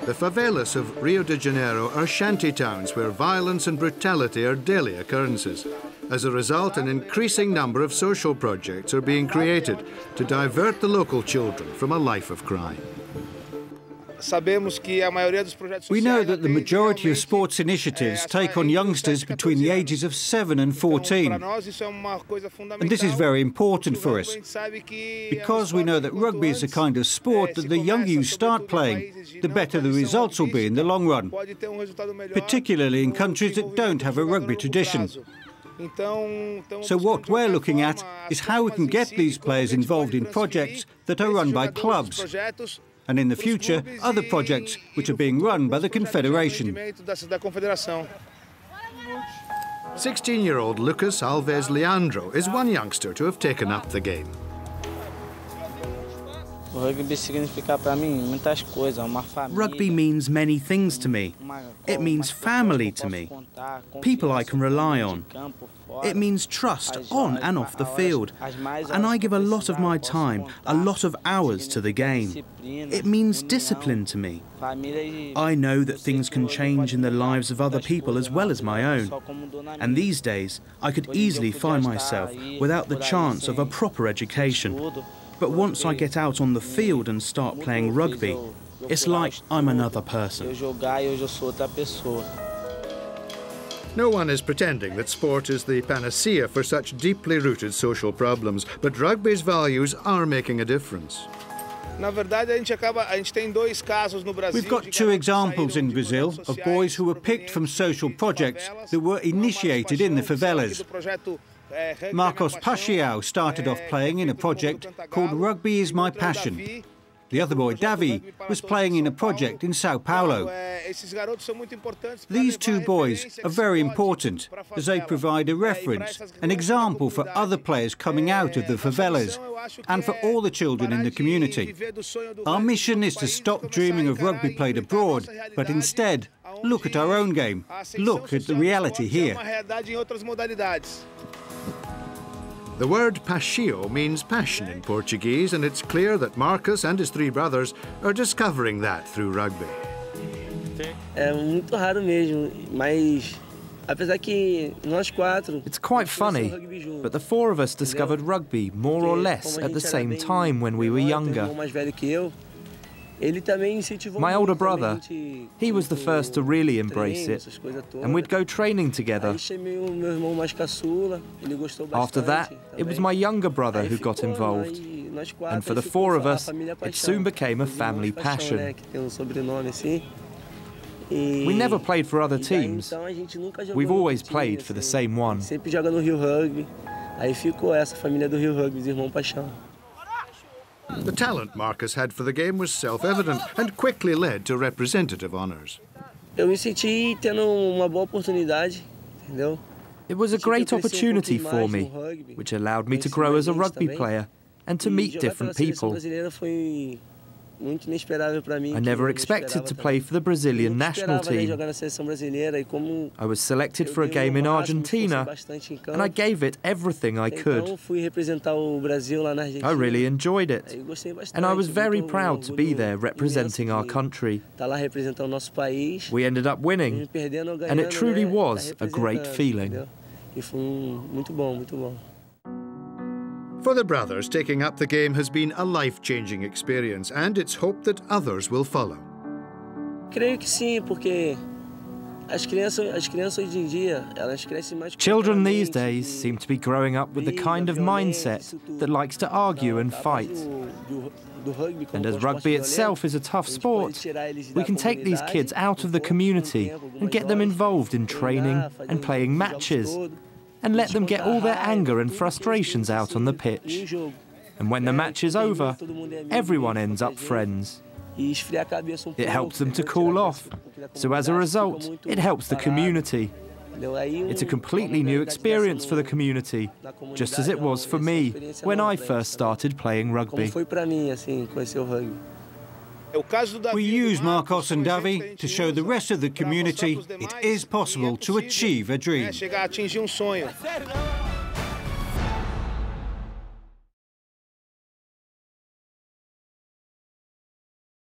The favelas of Rio de Janeiro are shanty towns where violence and brutality are daily occurrences. As a result, an increasing number of social projects are being created to divert the local children from a life of crime. We know that the majority of sports initiatives take on youngsters between the ages of 7 and 14. And this is very important for us, because we know that rugby is a kind of sport that the younger you start playing, the better the results will be in the long run, particularly in countries that don't have a rugby tradition. So what we're looking at is how we can get these players involved in projects that are run by clubs, and in the future, other projects which are being run by the Confederation. 16-year-old Lucas Alves Leandro is one youngster to have taken up the game. Rugby means many things to me. It means family to me, people I can rely on. It means trust on and off the field. And I give a lot of my time, a lot of hours to the game. It means discipline to me. I know that things can change in the lives of other people as well as my own. And these days, I could easily find myself without the chance of a proper education. But once I get out on the field and start playing rugby, it's like I'm another person. No one is pretending that sport is the panacea for such deeply rooted social problems, but rugby's values are making a difference. We've got two examples in Brazil of boys who were picked from social projects that were initiated in the favelas. Marcos Paxiao started off playing in a project called Rugby is My Passion. The other boy, Davi, was playing in a project in Sao Paulo. These two boys are very important as they provide a reference, an example for other players coming out of the favelas and for all the children in the community. Our mission is to stop dreaming of rugby played abroad, but instead look at our own game, look at the reality here. The word paixão means passion in Portuguese, and it's clear that Marcus and his three brothers are discovering that through rugby. It's quite funny, but the four of us discovered rugby more or less at the same time when we were younger. My older brother, he was the first to really embrace it, and we'd go training together. After that, it was my younger brother who got involved, and for the four of us, it soon became a family passion. We never played for other teams. We've always played for the same one. The talent Marcus had for the game was self-evident and quickly led to representative honours. It was a great opportunity for me, which allowed me to grow as a rugby player and to meet different people. I never expected to play for the Brilliant national team. I was selected for a game in Argentina, and I gave it everything I could. I really enjoyed it, and I was very proud to be there representing our country. We ended up winning, and it truly was a great feeling. For the brothers, taking up the game has been a life-changing experience, and it's hoped that others will follow. Children these days seem to be growing up with the kind of mindset that likes to argue and fight. And as rugby itself is a tough sport, we can take these kids out of the community and get them involved in training and playing matches, and let them get all their anger and frustrations out on the pitch. And when the match is over, everyone ends up friends. It helps them to cool off, so as a result, it helps the community. It's a completely new experience for the community, just as it was for me when I first started playing rugby. We use Marcos and Davi to show the rest of the community it is possible to achieve a dream.